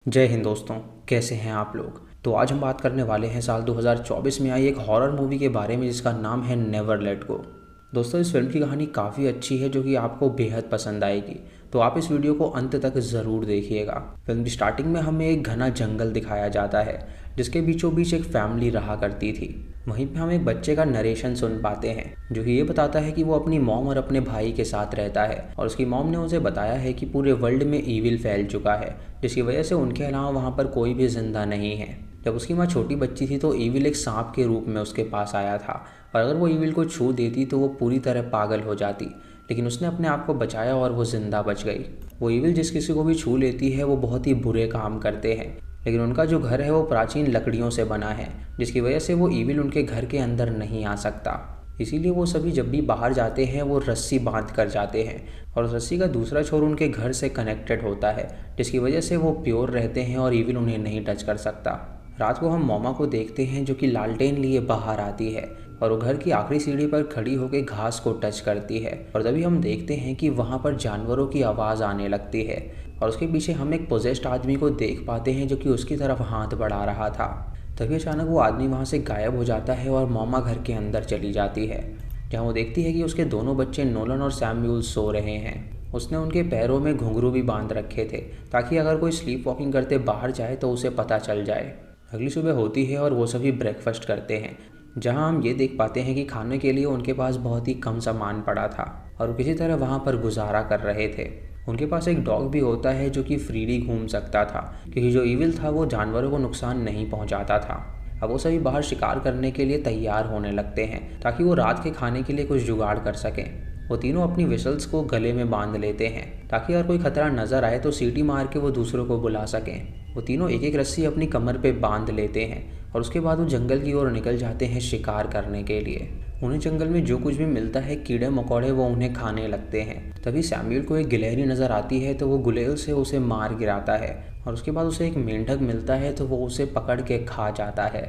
जय हिंद दोस्तों। कैसे हैं आप लोग। तो आज हम बात करने वाले हैं साल 2024 में आई एक हॉरर मूवी के बारे में जिसका नाम है नेवर लेट गो। दोस्तों, इस फिल्म की कहानी काफ़ी अच्छी है जो कि आपको बेहद पसंद आएगी, तो आप इस वीडियो को अंत तक ज़रूर देखिएगा। फिल्म की स्टार्टिंग में हमें एक घना जंगल दिखाया जाता है जिसके बीचों बीच एक फैमिली रहा करती थी। वहीं पे हम एक बच्चे का नरेशन सुन पाते हैं जो कि ये बताता है कि वो अपनी मॉम और अपने भाई के साथ रहता है और उसकी मॉम ने उसे बताया है कि पूरे वर्ल्ड में ईविल फैल चुका है जिसकी वजह से उनके अलावा वहाँ पर कोई भी जिंदा नहीं है। जब उसकी माँ छोटी बच्ची थी तो ईविल एक सांप के रूप में उसके पास आया था और अगर वो ईविल को छू देती तो वो पूरी तरह पागल हो जाती, लेकिन उसने अपने आप को बचाया और वो जिंदा बच गई। वो ईविल जिस किसी को भी छू लेती है वो बहुत ही बुरे काम करते हैं, लेकिन उनका जो घर है वो प्राचीन लकड़ियों से बना है जिसकी वजह से वो ईविल उनके घर के अंदर नहीं आ सकता। इसीलिए वो सभी जब भी बाहर जाते हैं वो रस्सी बांध कर जाते हैं और उस रस्सी का दूसरा छोर उनके घर से कनेक्टेड होता है जिसकी वजह से वो प्योर रहते हैं और ईविल उन्हें नहीं टच कर सकता। रात को हम मोमा को देखते हैं जो कि लालटेन लिए बाहर आती है और वो घर की आखिरी सीढ़ी पर खड़ी होकर घास को टच करती है और तभी हम देखते हैं कि वहाँ पर जानवरों की आवाज़ आने लगती है और उसके पीछे हम एक पोजेस्ड आदमी को देख पाते हैं जो कि उसकी तरफ हाथ बढ़ा रहा था। तभी अचानक वो आदमी वहाँ से गायब हो जाता है और मोमा घर के अंदर चली जाती है जहाँ वो देखती है कि उसके दोनों बच्चे नोलन और सैम्यूल सो रहे हैं। उसने उनके पैरों में घुंघरू भी बांध रखे थे ताकि अगर कोई स्लीप वॉकिंग करते बाहर जाए तो उसे पता चल जाए। अगली सुबह होती है और वो सभी ब्रेकफास्ट करते हैं जहाँ हम ये देख पाते हैं कि खाने के लिए उनके पास बहुत ही कम सामान पड़ा था और वो किसी तरह वहाँ पर गुजारा कर रहे थे। उनके पास एक डॉग भी होता है जो कि फ्रीली घूम सकता था क्योंकि जो ईविल था वो जानवरों को नुकसान नहीं पहुंचाता था। अब वो सभी बाहर शिकार करने के लिए तैयार होने लगते हैं ताकि वो रात के खाने के लिए कुछ जुगाड़ कर सकें। वो तीनों अपनी विसल्स को गले में बांध लेते हैं ताकि अगर कोई खतरा नजर आए तो सीटी मार के वो दूसरों को बुला सकें। वो तीनों एक एक रस्सी अपनी कमर पे बांध लेते हैं और उसके बाद वो जंगल की ओर निकल जाते हैं शिकार करने के लिए। उन्हें जंगल में जो कुछ भी मिलता है कीड़े मकोड़े वो उन्हें खाने लगते हैं। तभी सैम्यूल को एक गिलहरी नज़र आती है तो वो गुलेल से उसे मार गिराता है और उसके बाद उसे एक मेंढक मिलता है तो वो उसे पकड़ के खा जाता है।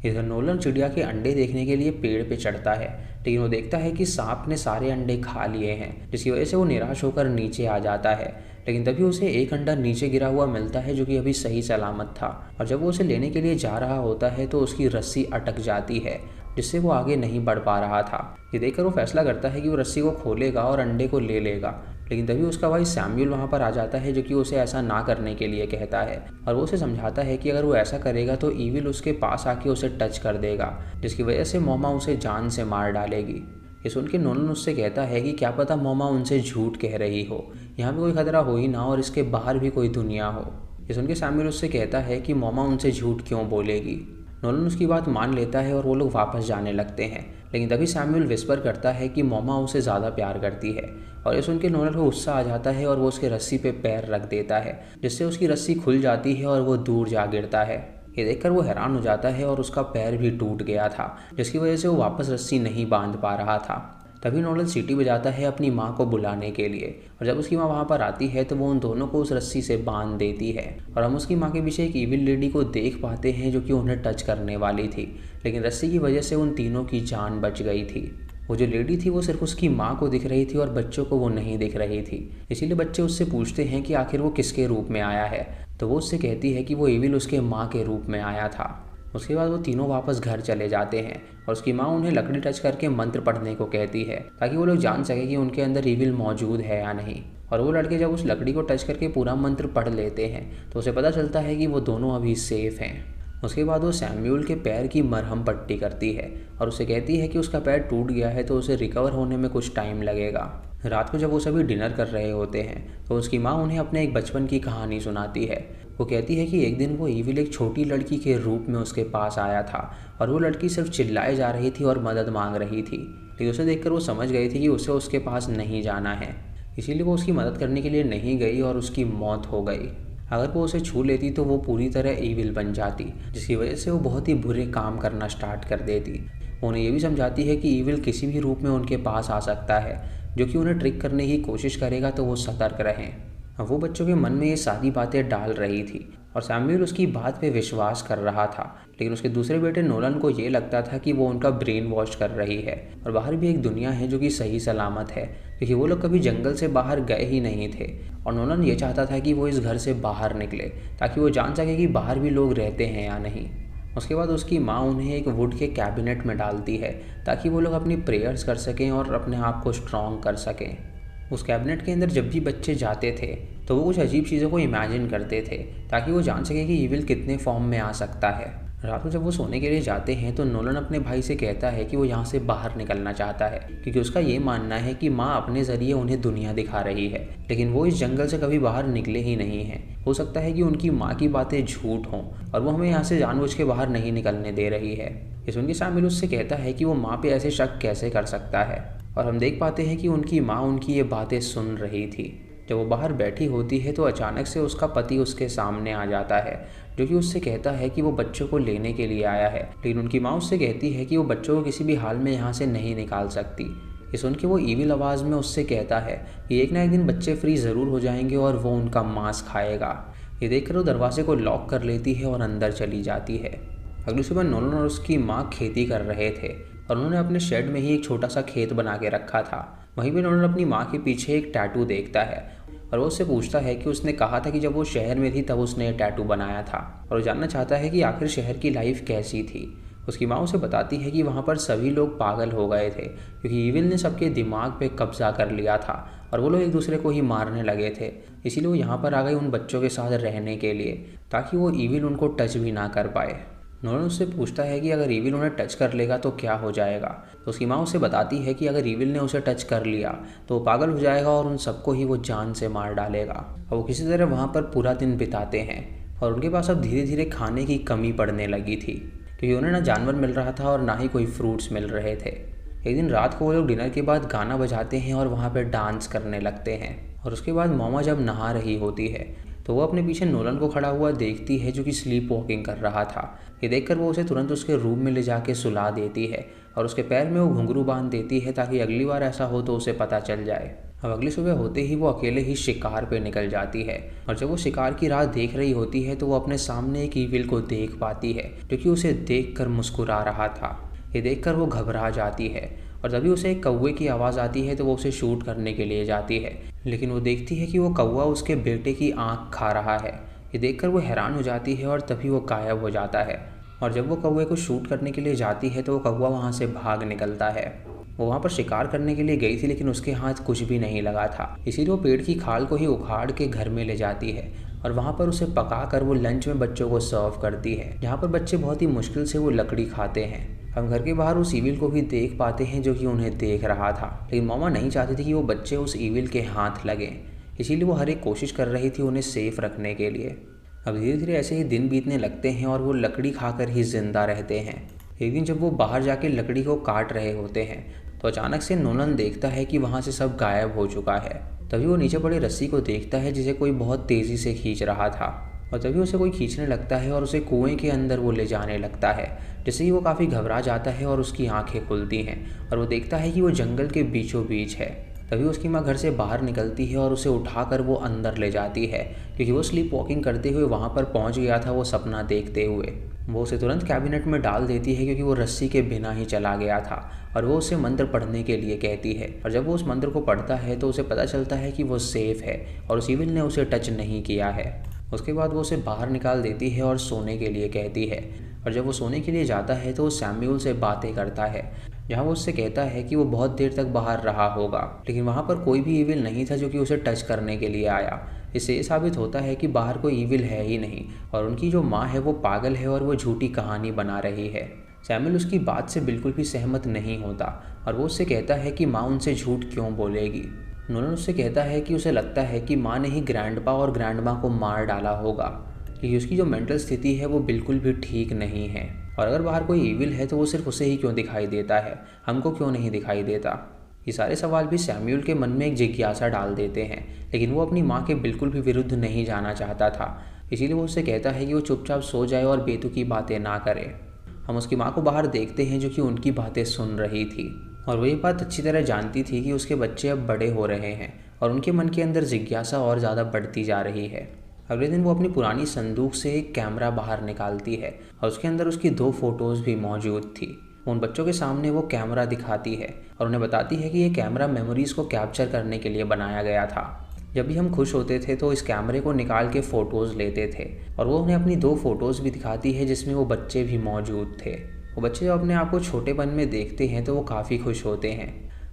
इधर नोलन चिड़िया के अंडे देखने के लिए पेड़ पे चढ़ता है लेकिन वो देखता है कि सांप ने सारे अंडे खा लिए हैं जिसकी वजह से वो निराश होकर नीचे आ जाता है। लेकिन तभी उसे एक अंडा नीचे गिरा हुआ मिलता है जो कि अभी सही सलामत था और जब वो उसे लेने के लिए जा रहा होता है तो उसकी रस्सी अटक जाती है जिससे वो आगे नहीं बढ़ पा रहा था। ये देखकर वो फैसला करता है कि वो रस्सी को खोलेगा और अंडे को ले लेगा, लेकिन तभी उसका भाई सैम्यूल वहाँ पर आ जाता है जो कि उसे ऐसा ना करने के लिए कहता है और वो उसे समझाता है कि अगर वो ऐसा करेगा तो ईविल उसके पास आके उसे टच कर देगा जिसकी वजह से मोमा उसे जान से मार डालेगी। ये सुन के नोलन उससे कहता है कि क्या पता मोमा उनसे झूठ कह रही हो, यहाँ पे कोई खतरा हो ही ना और इसके बाहर भी कोई दुनिया हो। ये सुन के सैम्यूल उससे कहता है कि मोमा उनसे झूठ क्यों बोलेगी। नोलन उसकी बात मान लेता है और वो लोग वापस जाने लगते हैं, लेकिन तभी सैम्यूल विस्पर करता है कि मोमा उसे ज़्यादा प्यार करती है और ये सुन के नोलन को गुस्सा आ जाता है और वो उसके रस्सी पे पैर रख देता है जिससे उसकी रस्सी खुल जाती है और वो दूर जा गिरता है। ये देखकर वो हैरान हो जाता है और उसका पैर भी टूट गया था जिसकी वजह से वो वापस रस्सी नहीं बांध पा रहा था। तभी नोलन सीटी बजाता है अपनी माँ को बुलाने के लिए और जब उसकी माँ वहाँ पर आती है तो वो उन दोनों को उस रस्सी से बांध देती है और हम उसकी माँ के पीछे एक ईविल लेडी को देख पाते हैं जो कि उन्हें टच करने वाली थी, लेकिन रस्सी की वजह से उन तीनों की जान बच गई थी। वो जो लेडी थी वो सिर्फ उसकी माँ को दिख रही थी और बच्चों को वो नहीं दिख रही थी, इसीलिए बच्चे उससे पूछते हैं कि आखिर वो किसके रूप में आया है, तो वो उससे कहती है कि वो ईविल उसके माँ के रूप में आया था। उसके बाद वो तीनों वापस घर चले जाते हैं और उसकी माँ उन्हें लकड़ी टच करके मंत्र पढ़ने को कहती है ताकि वो लोग जान सके कि उनके अंदर ईविल मौजूद है या नहीं। और वो लड़के जब उस लकड़ी को टच करके पूरा मंत्र पढ़ लेते हैं तो उसे पता चलता है कि वो दोनों अभी सेफ हैं। उसके बाद वो सैम्यूल के पैर की मरहम पट्टी करती है और उसे कहती है कि उसका पैर टूट गया है तो उसे रिकवर होने में कुछ टाइम लगेगा। रात को जब वो सभी डिनर कर रहे होते हैं तो उसकी माँ उन्हें अपने एक बचपन की कहानी सुनाती है। वो कहती है कि एक दिन वो ईविल एक छोटी लड़की के रूप में उसके पास आया था और वो लड़की सिर्फ चिल्लाए जा रही थी और मदद मांग रही थी, लेकिन उसे देखकर वो समझ गई थी कि उसे उसके पास नहीं जाना है, इसीलिए वो उसकी मदद करने के लिए नहीं गई और उसकी मौत हो गई। अगर वो उसे छू लेती तो वो पूरी तरह ईविल बन जाती जिसकी वजह से वो बहुत ही बुरे काम करना स्टार्ट कर देती। उन्हें ये भी समझाती है कि ईविल किसी भी रूप में उनके पास आ सकता है जो कि उन्हें ट्रिक करने की कोशिश करेगा, तो वो सतर्क रहें। वो बच्चों के मन में ये सारी बातें डाल रही थी और सैमुअल उसकी बात पे विश्वास कर रहा था, लेकिन उसके दूसरे बेटे नोलन को ये लगता था कि वो उनका ब्रेन वॉश कर रही है और बाहर भी एक दुनिया है जो कि सही सलामत है, क्योंकि वो लोग कभी जंगल से बाहर गए ही नहीं थे। और नोलन ये चाहता था कि वो इस घर से बाहर निकले ताकि वो जान सके कि बाहर भी लोग रहते हैं या नहीं। उसके बाद उसकी माँ उन्हें एक वुड के कैबिनेट में डालती है ताकि वो लोग अपनी प्रेयर्स कर सकें और अपने आप को स्ट्रॉन्ग कर सकें। उस कैबिनेट के अंदर जब भी बच्चे जाते थे तो वो कुछ अजीब चीज़ों को इमेजिन करते थे ताकि वो जान सके कि ईविल कितने फॉर्म में आ सकता है। रात को जब वो सोने के लिए जाते हैं तो नोलन अपने भाई से कहता है कि वो यहाँ से बाहर निकलना चाहता है, क्योंकि उसका ये मानना है कि माँ अपने ज़रिए उन्हें दुनिया दिखा रही है, लेकिन वो इस जंगल से कभी बाहर निकले ही नहीं हैं। हो सकता है कि उनकी माँ की बातें झूठ हों और वो हमें यहाँ से जानबूझ के बाहर नहीं निकलने दे रही है। ये सुन के सैमुअल उससे कहता है कि वो माँ पे ऐसे शक कैसे कर सकता है, और हम देख पाते हैं कि उनकी माँ उनकी ये बातें सुन रही थी। जब वो बाहर बैठी होती है तो अचानक से उसका पति उसके सामने आ जाता है, जो कि उससे कहता है कि वो बच्चों को लेने के लिए आया है, लेकिन उनकी माँ उससे कहती है कि वो बच्चों को किसी भी हाल में यहाँ से नहीं निकाल सकती। ये सुन के वो ईविल आवाज़ में उससे कहता है कि एक ना एक दिन बच्चे फ्री ज़रूर हो जाएंगे और वो उनका मांस खाएगा। ये देखकर वो दरवाजे को लॉक कर लेती है और अंदर चली जाती है। अगली सुबह नोलन और उसकी माँ खेती कर रहे थे और उन्होंने अपने शेड में ही एक छोटा सा खेत बना के रखा था। वहीं पे नोलन अपनी माँ के पीछे एक टैटू देखता है और वो उससे पूछता है कि उसने कहा था कि जब वो शहर में थी तब उसने टैटू बनाया था, और वो जानना चाहता है कि आखिर शहर की लाइफ कैसी थी। उसकी माँ उसे बताती है कि वहाँ पर सभी लोग पागल हो गए थे, क्योंकि ईविल ने सबके दिमाग पे कब्जा कर लिया था और वो लोग एक दूसरे को ही मारने लगे थे। इसीलिए वो यहाँ पर आ गए उन बच्चों के साथ रहने के लिए, ताकि वो ईविल उनको टच भी ना कर पाए। नोलन उससे पूछता है कि अगर ईविल उन्हें टच कर लेगा तो क्या हो जाएगा। तो उसकी माँ उसे बताती है कि अगर ईविल ने उसे टच कर लिया तो वो पागल हो जाएगा और उन सबको ही वो जान से मार डालेगा। और वो किसी तरह वहाँ पर पूरा दिन बिताते हैं और उनके पास अब धीरे धीरे खाने की कमी पड़ने लगी थी, क्योंकि उन्हें ना जानवर मिल रहा था और ना ही कोई फ्रूट्स मिल रहे थे। एक दिन रात को वो लोग डिनर के बाद गाना बजाते हैं और वहाँ पर डांस करने लगते हैं, और उसके बाद मॉमा जब नहा रही होती है तो वो अपने पीछे नोलन को खड़ा हुआ देखती है जो कि स्लीप वॉकिंग कर रहा था। ये देखकर वो उसे तुरंत उसके रूम में ले जाके सुला देती है और उसके पैर में वो घुंघरू बांध देती है ताकि अगली बार ऐसा हो तो उसे पता चल जाए। अब अगली सुबह होते ही वो अकेले ही शिकार पे निकल जाती है, और जब वो शिकार की राह देख रही होती है तो वो अपने सामने एक ईविल को देख पाती है जो कि उसे देखकर मुस्कुरा रहा था। ये देखकर वो घबरा जाती है और तभी उसे एक कौवे की आवाज़ आती है तो वो उसे शूट करने के लिए जाती है, लेकिन वो देखती है कि वो कौवा उसके बेटे की आँख खा रहा है। ये देखकर वो हैरान हो जाती है और तभी वो गायब हो जाता है, और जब वो कौवे को शूट करने के लिए जाती है तो वो कौवा वहाँ से भाग निकलता है। वो वहाँ पर शिकार करने के लिए गई थी लेकिन उसके हाथ कुछ भी नहीं लगा था, इसीलिए वो पेड़ की खाल को ही उखाड़ के घर में ले जाती है और वहाँ पर उसे पका कर वो लंच में बच्चों को सर्व करती है, जहाँ पर बच्चे बहुत ही मुश्किल से वो लकड़ी खाते हैं। हम घर के बाहर उस ईविल को भी देख पाते हैं जो कि उन्हें देख रहा था, लेकिन मॉमा नहीं चाहती थी कि वो बच्चे उस ईविल के हाथ लगें, इसीलिए वो हर एक कोशिश कर रही थी उन्हें सेफ रखने के लिए। अब धीरे धीरे ऐसे ही दिन बीतने लगते हैं और वो लकड़ी खाकर ही जिंदा रहते हैं। एक दिन जब वो बाहर जाके लकड़ी को काट रहे होते हैं तो अचानक से नोलन देखता है कि वहाँ से सब गायब हो चुका है। तभी वो नीचे पड़ी रस्सी को देखता है जिसे कोई बहुत तेज़ी से खींच रहा था, और तभी उसे कोई खींचने लगता है और उसे कुएं के अंदर वो ले जाने लगता है। जिससे ही वो काफ़ी घबरा जाता है और उसकी आंखें खुलती हैं और वो देखता है कि वो जंगल के बीचों बीच है। तभी उसकी माँ घर से बाहर निकलती है और उसे उठाकर वो अंदर ले जाती है, क्योंकि वो स्लीप वॉकिंग करते हुए वहाँ पर पहुँच गया था वो सपना देखते हुए। वो उसे तुरंत कैबिनेट में डाल देती है क्योंकि वो रस्सी के बिना ही चला गया था, और वो उसे मंत्र पढ़ने के लिए कहती है। और जब वो उस मंत्र को पढ़ता है तो उसे पता चलता है कि वो सेफ है और उस ईविल ने उसे टच नहीं किया है। उसके बाद वो उसे बाहर निकाल देती है और सोने के लिए कहती है, और जब वो सोने के लिए जाता है तो वो सैमुअल से बातें करता है, जहाँ वो उससे कहता है कि वो बहुत देर तक बाहर रहा होगा, लेकिन वहाँ पर कोई भी ईविल नहीं था जो कि उसे टच करने के लिए आया। इससे ये साबित होता है कि बाहर कोई ईविल है ही नहीं और उनकी जो माँ है वो पागल है और वो झूठी कहानी बना रही है। सैमुअल उसकी बात से बिल्कुल भी सहमत नहीं होता और वो उससे कहता है कि माँ उनसे झूठ क्यों बोलेगी। नोलन उससे कहता है कि उसे लगता है कि माँ ने ही ग्रैंडपा और ग्रैंडमा को मार डाला होगा, क्योंकि उसकी जो मेंटल स्थिति है वो बिल्कुल भी ठीक नहीं है, और अगर बाहर कोई ईविल है तो वो सिर्फ उसे ही क्यों दिखाई देता है, हमको क्यों नहीं दिखाई देता। ये सारे सवाल भी सैमुअल के मन में एक जिज्ञासा डाल देते हैं, लेकिन वो अपनी माँ के बिल्कुल भी विरुद्ध नहीं जाना चाहता था, इसीलिए वो उससे कहता है कि वो चुपचाप सो जाए और बेतुकी बातें ना करे। हम उसकी माँ को बाहर देखते हैं जो कि उनकी बातें सुन रही थी, और वो ये बात अच्छी तरह जानती थी कि उसके बच्चे अब बड़े हो रहे हैं और उनके मन के अंदर जिज्ञासा और ज़्यादा बढ़ती जा रही है। अगले दिन वो अपनी पुरानी संदूक से एक कैमरा बाहर निकालती है और उसके अंदर उसकी 2 फोटोज़ भी मौजूद थी। उन बच्चों के सामने वो कैमरा दिखाती है और उन्हें बताती है कि ये कैमरा मेमोरीज़ को कैप्चर करने के लिए बनाया गया था। जब भी हम खुश होते थे तो इस कैमरे को निकाल के फ़ोटोज़ लेते थे, और वो उन्हें अपनी 2 फोटोज़ भी दिखाती है जिसमें वो बच्चे भी मौजूद थे। वो बच्चे जब अपने आप को छोटेपन में देखते हैं तो वो काफ़ी खुश होते हैं,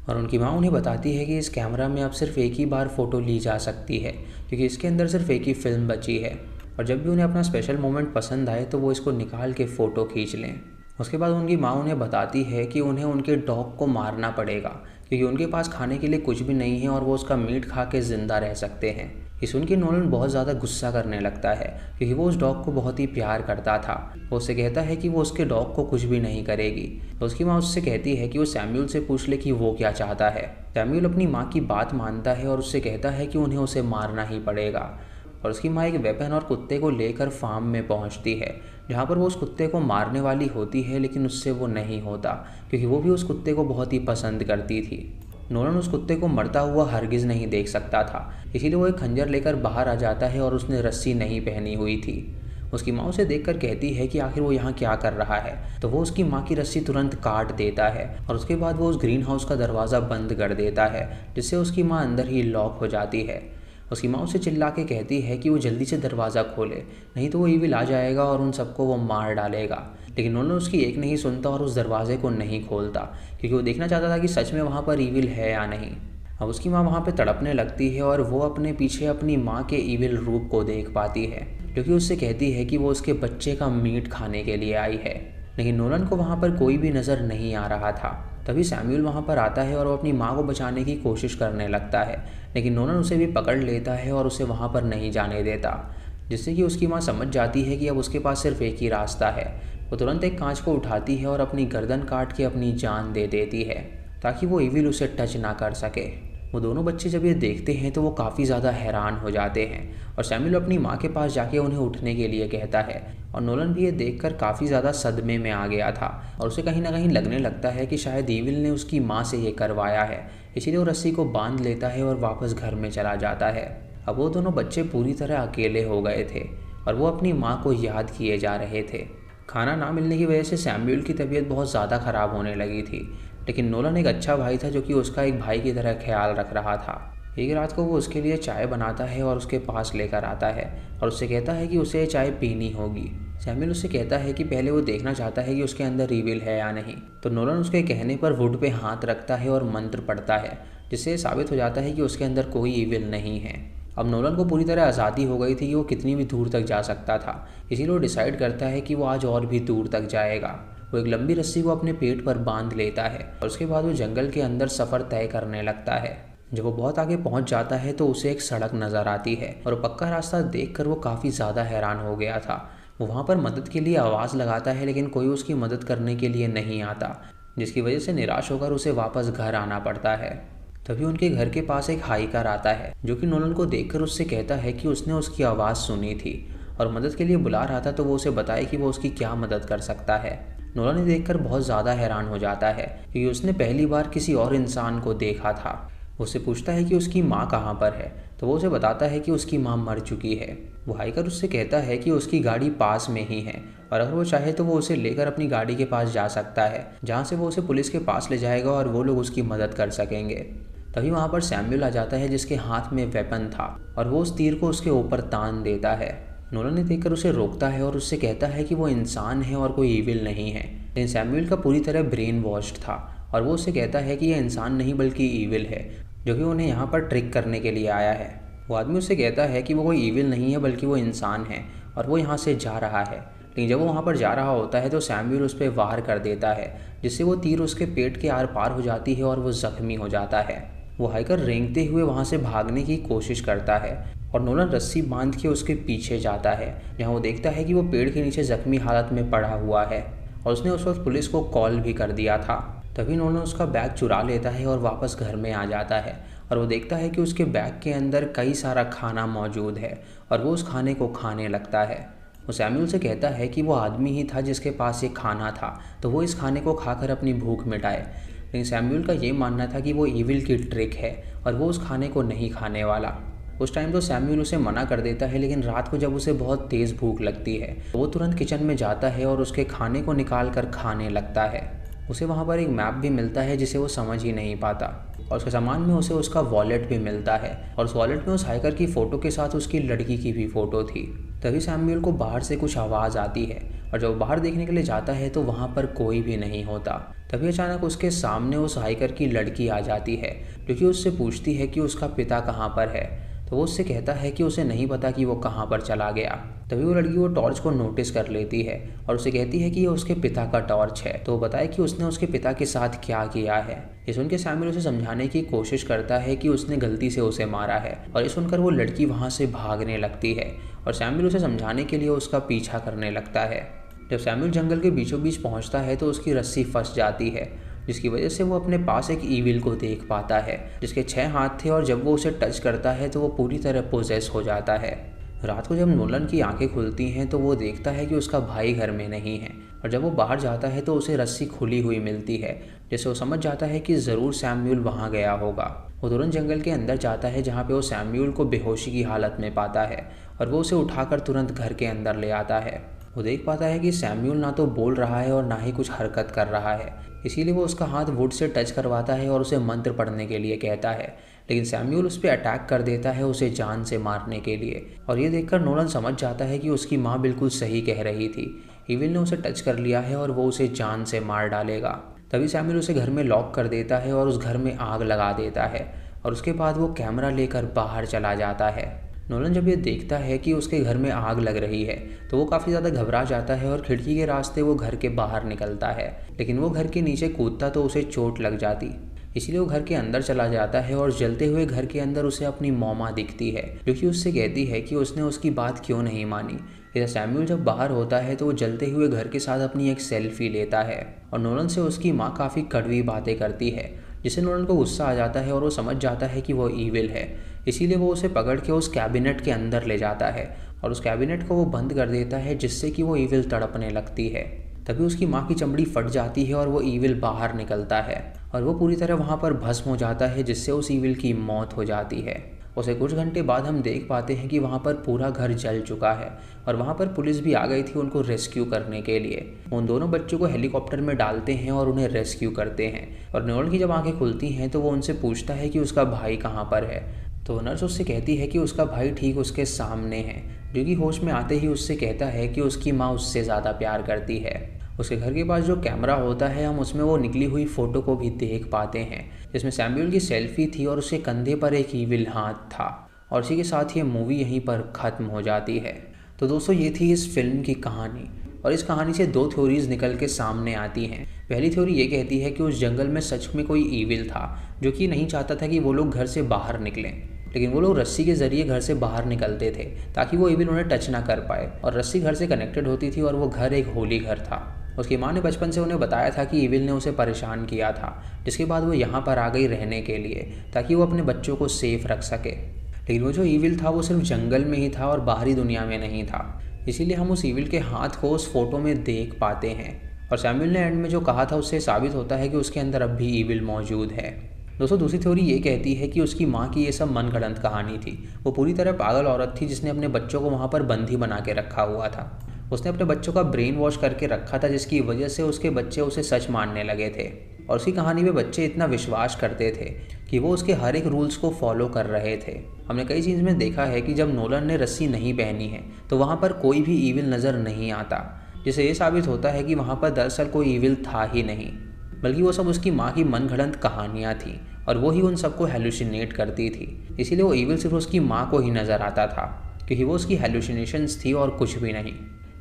और उनकी माँ उन्हें बताती है कि इस कैमरा में अब सिर्फ एक ही बार फ़ोटो ली जा सकती है, क्योंकि इसके अंदर सिर्फ एक ही फ़िल्म बची है, और जब भी उन्हें अपना स्पेशल मोमेंट पसंद आए तो वो इसको निकाल के फ़ोटो खींच लें। उसके बाद उनकी माँ उन्हें बताती है कि उन्हें उनके डॉग को मारना पड़ेगा, क्योंकि उनके पास खाने के लिए कुछ भी नहीं है और वो उसका मीट खा के ज़िंदा रह सकते हैं। ये सुन के नोलन बहुत ज़्यादा गुस्सा करने लगता है, क्योंकि वो उस डॉग को बहुत ही प्यार करता था। वो उससे कहता है कि वो उसके डॉग को कुछ भी नहीं करेगी। तो उसकी माँ उससे कहती है कि वो सैम्यूल से पूछ ले कि वो क्या चाहता है। सैम्यूल अपनी माँ की बात मानता है और उससे कहता है कि उन्हें उसे मारना ही पड़ेगा, और उसकी माँ एक वेपन और कुत्ते को लेकर फार्म में पहुंचती है, जहाँ पर वो उस कुत्ते को मारने वाली होती है, लेकिन उससे वो नहीं होता, क्योंकि वो भी उस कुत्ते को बहुत ही पसंद करती थी। नोलन उस कुत्ते को मरता हुआ हरगिज़ नहीं देख सकता था, इसीलिए वो एक खंजर लेकर बाहर आ जाता है और उसने रस्सी नहीं पहनी हुई थी। उसकी माँ उसे देखकर कहती है कि आखिर वो यहाँ क्या कर रहा है, तो वो उसकी माँ की रस्सी तुरंत काट देता है, और उसके बाद वो उस ग्रीन हाउस का दरवाज़ा बंद कर देता है, जिससे उसकी माँ अंदर ही लॉक हो जाती है। उसकी माँ उसे चिल्ला के कहती है कि वो जल्दी से दरवाज़ा खोले, नहीं तो वो ईविल आ जाएगा और उन सबको वो मार डालेगा। लेकिन नोलन उसकी एक नहीं सुनता और उस दरवाजे को नहीं खोलता, क्योंकि वो देखना चाहता था कि सच में वहाँ पर ईविल है या नहीं। अब उसकी माँ वहाँ पे तड़पने लगती है और वो अपने पीछे अपनी माँ के ईविल रूप को देख पाती है, जो कि उससे कहती है कि वो उसके बच्चे का मीट खाने के लिए आई है। लेकिन नोलन को वहाँ पर कोई भी नज़र नहीं आ रहा था। तभी सैम्यूल वहाँ पर आता है और वो अपनी माँ को बचाने की कोशिश करने लगता है, लेकिन नोलन उसे भी पकड़ लेता है और उसे वहाँ पर नहीं जाने देता, जिससे कि उसकी माँ समझ जाती है कि अब उसके पास सिर्फ एक ही रास्ता है। वो तुरंत एक कांच को उठाती है और अपनी गर्दन काट के अपनी जान दे देती है, ताकि वो ईविल उसे टच ना कर सके। वो दोनों बच्चे जब ये देखते हैं तो वो काफ़ी ज़्यादा हैरान हो जाते हैं, और सैम्यूल अपनी माँ के पास जाके उन्हें उठने के लिए कहता है, और नोलन भी ये देखकर काफ़ी ज़्यादा सदमे में आ गया था, और उसे कहीं ना कहीं लगने लगता है कि शायद ईविल ने उसकी माँ से ये करवाया है। इसीलिए वो रस्सी को बांध लेता है और वापस घर में चला जाता है। अब वो दोनों बच्चे पूरी तरह अकेले हो गए थे और वो अपनी माँ को याद किए जा रहे थे। खाना ना मिलने की वजह से सैम्यूल की तबीयत बहुत ज़्यादा ख़राब होने लगी थी, लेकिन नोलन एक अच्छा भाई था जो कि उसका एक भाई की तरह ख्याल रख रहा था। एक रात को वो उसके लिए चाय बनाता है और उसके पास लेकर आता है और उससे कहता है कि उसे चाय पीनी होगी। सैम्यूल उससे कहता है कि पहले वो देखना चाहता है कि उसके अंदर ईविल है या नहीं। तो नोलन उसके कहने पर वुड पे हाथ रखता है और मंत्र पढ़ता है, जिससे साबित हो जाता है कि उसके अंदर कोई ईविल नहीं है। अब नोलन को पूरी तरह आज़ादी हो गई थी कि वो कितनी भी दूर तक जा सकता था, इसीलिए वो डिसाइड करता है कि वो आज और भी दूर तक जाएगा। वो एक लंबी रस्सी को अपने पेट पर बांध लेता है और उसके बाद वो जंगल के अंदर सफ़र तय करने लगता है। जब वो बहुत आगे पहुंच जाता है तो उसे एक सड़क नज़र आती है और पक्का रास्ता देखकर वो काफ़ी ज़्यादा हैरान हो गया था। वो वहाँ पर मदद के लिए आवाज़ लगाता है, लेकिन कोई उसकी मदद करने के लिए नहीं आता, जिसकी वजह से निराश होकर उसे वापस घर आना पड़ता है। तभी उनके घर के पास एक हाइकर आता है, जो कि नोलन को देखकर उससे कहता है कि उसने उसकी आवाज़ सुनी थी और मदद के लिए बुला रहा था, तो वो उसे बताए कि वो उसकी क्या मदद कर सकता है। नोलन ने देखकर बहुत ज़्यादा हैरान हो जाता है, क्योंकि उसने पहली बार किसी और इंसान को देखा था। उससे पूछता है कि उसकी माँ कहाँ पर है, तो वो उसे बताता है कि उसकी माँ मर चुकी है। वो हाइकर उससे कहता है कि उसकी गाड़ी पास में ही है और अगर वो चाहे तो वो उसे लेकर अपनी गाड़ी के पास जा सकता है, जहाँ से वो उसे पुलिस के पास ले जाएगा और वो लोग उसकी मदद कर सकेंगे। तभी वहाँ पर सैम्यूल आ जाता है, जिसके हाथ में वेपन था, और वो उस तीर को उसके ऊपर तान देता है। नोलन ने देखकर उसे रोकता है और उससे कहता है कि वो इंसान है और कोई ईविल नहीं है। लेकिन सैम्यूल का पूरी तरह ब्रेन वॉश्ड था और वो उससे कहता है कि यह इंसान नहीं बल्कि ईविल है, जो कि उन्हें यहाँ पर ट्रिक करने के लिए आया है। वो आदमी उससे कहता है कि वो कोई ईविल नहीं है बल्कि वो इंसान है और वो यहाँ से जा रहा है। लेकिन जब वो वहाँ पर जा रहा होता है तो सैम्यूल उस पर वार कर देता है, जिससे वो तीर उसके पेट के आर पार हो जाती है और वो जख्मी हो जाता है। वो हाइकर रेंगते हुए वहाँ से भागने की कोशिश करता है और नोलन रस्सी बांध के उसके पीछे जाता है, जहाँ वो देखता है कि वो पेड़ के नीचे जख्मी हालत में पड़ा हुआ है और उसने उस वक्त पुलिस को कॉल भी कर दिया था। तभी नोलन उसका बैग चुरा लेता है और वापस घर में आ जाता है और वो देखता है कि उसके बैग के अंदर कई सारा खाना मौजूद है और वो उस खाने को खाने लगता है। वो सैम्यूल से कहता है कि वो आदमी ही था जिसके पास ये खाना था, तो वो इस खाने को खाकर अपनी भूख मिटाए। लेकिन सैम्यूल का ये मानना था कि वो ईविल की ट्रिक है और वो उस खाने को नहीं खाने वाला। उस टाइम तो सैम्यूल उसे मना कर देता है, लेकिन रात को जब उसे बहुत तेज़ भूख लगती है तो वो तुरंत किचन में जाता है और उसके खाने को निकाल कर खाने लगता है। उसे वहाँ पर एक मैप भी मिलता है जिसे वो समझ ही नहीं पाता, और उसके सामान में उसे उसका वॉलेट भी मिलता है, और उस वॉलेट में उस हाइकर की फ़ोटो के साथ उसकी लड़की की भी फ़ोटो थी। तभी सैम्यूल को बाहर से कुछ आवाज़ आती है, और जब बाहर देखने के लिए जाता है तो वहाँ पर कोई भी नहीं होता। तभी अचानक उसके सामने उस हाइकर की लड़की आ जाती है, जो कि उससे पूछती है कि उसका पिता कहाँ पर है। तो वो उससे कहता है कि उसे नहीं पता कि वो कहाँ पर चला गया। तभी वो लड़की वो टॉर्च को नोटिस कर लेती है और उसे कहती है कि ये उसके पिता का टॉर्च है, तो वो बताए कि उसने उसके पिता के साथ क्या किया है। ये सुनकर सैम्यूल उसे समझाने की कोशिश करता है कि उसने गलती से उसे मारा है, और ये सुनकर वो लड़की वहाँ से भागने लगती है, और सैम्यूल उसे समझाने के लिए उसका पीछा करने लगता है। जब सैम्यूल जंगल के बीचों बीच पहुँचता है तो उसकी रस्सी फंस जाती है, जिसकी वजह से वो अपने पास एक ईविल को देख पाता है जिसके 6 हाथ थे, और जब वो उसे टच करता है तो वो पूरी तरह पोजेस हो जाता है। रात को जब नोलन की आंखें खुलती हैं तो वो देखता है कि उसका भाई घर में नहीं है, और जब वो बाहर जाता है तो उसे रस्सी खुली हुई मिलती है, जिससे वो समझ जाता है कि ज़रूर सैम्यूल वहाँ गया होगा। वो तुरंत जंगल के अंदर जाता है, जहाँ पे वो सैम्यूल को बेहोशी की हालत में पाता है, और वो उसे उठाकर तुरंत घर के अंदर ले आता है। वो देख पाता है कि सैम्यूल ना तो बोल रहा है और ना ही कुछ हरकत कर रहा है, इसीलिए वो उसका हाथ वुड से टच करवाता है और उसे मंत्र पढ़ने के लिए कहता है, लेकिन सैम्यूल उस पर अटैक कर देता है उसे जान से मारने के लिए। और ये देखकर नोलन समझ जाता है कि उसकी माँ बिल्कुल सही कह रही थी, ईविल ने उसे टच कर लिया है और वो उसे जान से मार डालेगा। तभी सैम्यूल उसे घर में लॉक कर देता है और उस घर में आग लगा देता है, और उसके बाद वो कैमरा लेकर बाहर चला जाता है। नोलन जब ये देखता है कि उसके घर में आग लग रही है तो वो काफ़ी ज़्यादा घबरा जाता है, और खिड़की के रास्ते वो घर के बाहर निकलता है, लेकिन वो घर के नीचे कूदता तो उसे चोट लग जाती, इसलिए वो घर के अंदर चला जाता है। और जलते हुए घर के अंदर उसे अपनी मौमा दिखती है, जो कि उससे कहती है कि उसने उसकी बात क्यों नहीं मानी। इधर सैम्यूल जब बाहर होता है तो वो जलते हुए घर के साथ अपनी एक सेल्फी लेता है, और नोलन से उसकी माँ काफ़ी कड़वी बातें करती है, जिससे नोलन को गुस्सा आ जाता है और वो समझ जाता है कि वो ईविल है। इसीलिए वो उसे पकड़ के उस कैबिनेट के अंदर ले जाता है, और उस कैबिनेट को वो बंद कर देता है, जिससे कि वो ईविल तड़पने लगती है। तभी उसकी माँ की चमड़ी फट जाती है और वो ईविल बाहर निकलता है, और वो पूरी तरह वहाँ पर भस्म हो जाता है, जिससे उस ईविल की मौत हो जाती है। उसे कुछ घंटे बाद हम देख पाते हैं कि वहाँ पर पूरा घर जल चुका है, और वहाँ पर पुलिस भी आ गई थी उनको रेस्क्यू करने के लिए। उन दोनों बच्चों को हेलीकॉप्टर में डालते हैं और उन्हें रेस्क्यू करते हैं, और नोलन की जब आंखें खुलती हैं तो वो उनसे पूछता है कि उसका भाई कहाँ पर है। तो नर्स उससे कहती है कि उसका भाई ठीक उसके सामने है, जो कि होश में आते ही उससे कहता है कि उसकी माँ उससे ज़्यादा प्यार करती है। उसके घर के पास जो कैमरा होता है हम उसमें वो निकली हुई फ़ोटो को भी देख पाते हैं, जिसमें सैम्यूल की सेल्फी थी और उसके कंधे पर एक ईविल हाथ था। और इसी के साथ ये मूवी यहीं पर ख़त्म हो जाती है। तो दोस्तों ये थी इस फिल्म की कहानी, और इस कहानी से 2 थ्योरीज निकल के सामने आती हैं। पहली थ्योरी ये कहती है कि उस जंगल में सच में कोई ईविल था, जो कि नहीं चाहता था कि वो लोग घर से बाहर निकलें, लेकिन वो लोग रस्सी के ज़रिए घर से बाहर निकलते थे ताकि वो ईविल उन्हें टच ना कर पाए, और रस्सी घर से कनेक्टेड होती थी और वो घर एक होली घर था। उसकी माँ ने बचपन से उन्हें बताया था कि ईविल ने उसे परेशान किया था, जिसके बाद वो यहाँ पर आ गई रहने के लिए ताकि वो अपने बच्चों को सेफ रख सके। लेकिन वो जो ईविल था वो सिर्फ जंगल में ही था और बाहरी दुनिया में नहीं था, इसीलिए हम उस ईविल के हाथ को उस फोटो में देख पाते हैं। और सैम्यूल ने एंड में जो कहा था उससे साबित होता है कि उसके अंदर अब भी ईविल मौजूद है। दोस्तों दूसरी थ्योरी ये कहती है कि उसकी माँ की ये सब मनगढ़ंत कहानी थी। वो पूरी तरह पागल औरत थी जिसने अपने बच्चों को वहाँ पर बंदी बना के रखा हुआ था। उसने अपने बच्चों का ब्रेन वॉश करके रखा था, जिसकी वजह से उसके बच्चे उसे सच मानने लगे थे, और उसकी कहानी में बच्चे इतना विश्वास करते थे कि वो उसके हर एक रूल्स को फॉलो कर रहे थे। हमने कई चीज़ में देखा है कि जब नोलन ने रस्सी नहीं पहनी है तो वहाँ पर कोई भी ईविल नज़र नहीं आता, जिससे ये साबित होता है कि वहाँ पर दरअसल कोई ईविल था ही नहीं, बल्कि वो सब उसकी माँ की मनगढ़ंत कहानियाँ थीं, और वो ही उन सबको हेलुसिनेट करती थी। इसीलिए वो ईविल सिर्फ उसकी माँ को ही नज़र आता था, क्योंकि वो उसकी हेलुसिनेशंस थी और कुछ भी नहीं।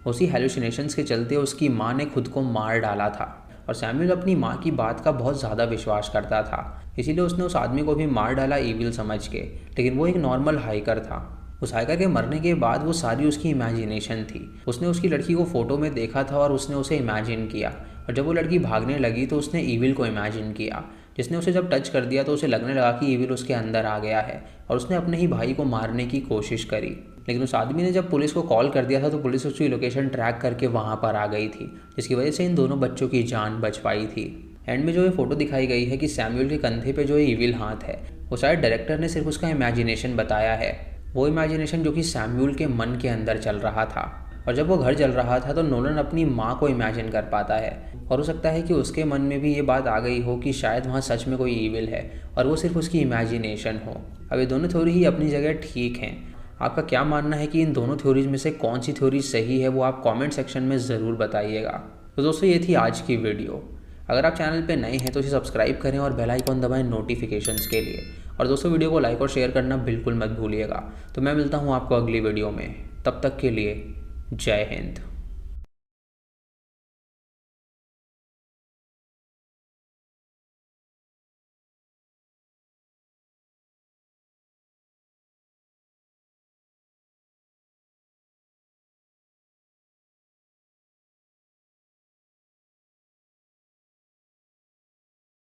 उसी हेलुसिनेशंस के चलते उसकी माँ ने खुद को मार डाला था, और सैम्यूल अपनी माँ की बात का बहुत ज़्यादा विश्वास करता था, इसीलिए उसने उस आदमी को भी मार डाला ईविल समझ के, लेकिन वो एक नॉर्मल हाइकर था। उस हाइकर के मरने के बाद वो सारी उसकी इमेजिनेशन थी। उसने उसकी लड़की को फ़ोटो में देखा था और उसने उसे इमेजिन किया, और जब वो लड़की भागने लगी तो उसने ईविल को इमेजिन किया, जिसने उसे जब टच कर दिया तो उसे लगने लगा कि ईविल उसके अंदर आ गया है, और उसने अपने ही भाई को मारने की कोशिश करी। लेकिन उस आदमी ने जब पुलिस को कॉल कर दिया था तो पुलिस उसकी लोकेशन ट्रैक करके वहाँ पर आ गई थी, जिसकी वजह से इन दोनों बच्चों की जान बच पाई थी। एंड में जो ये फोटो दिखाई गई है कि सैम्यूल के कंधे पे जो ईविल हाथ है वो शायद डायरेक्टर ने सिर्फ उसका इमेजिनेशन बताया है, वो इमेजिनेशन जो कि सैम्यूल के मन के अंदर चल रहा था। और जब वो घर जल रहा था तो नोलन अपनी माँ को इमेजिन कर पाता है और हो सकता है कि उसके मन में भी ये बात आ गई हो कि शायद वहाँ सच में कोई ईविल है और वो सिर्फ उसकी इमेजिनेशन हो। अब ये दोनों थ्योरी ही अपनी जगह ठीक हैं। आपका क्या मानना है कि इन दोनों थ्योरीज में से कौन सी थ्योरी सही है, वो आप कमेंट सेक्शन में ज़रूर बताइएगा। तो दोस्तों ये थी आज की वीडियो। अगर आप चैनल पे नए हैं तो इसे सब्सक्राइब करें और बेल आइकॉन दबाएं नोटिफिकेशंस के लिए। और दोस्तों वीडियो को लाइक और शेयर करना बिल्कुल मत भूलिएगा। तो मैं मिलता हूँ आपको अगली वीडियो में, तब तक के लिए जय हिंद।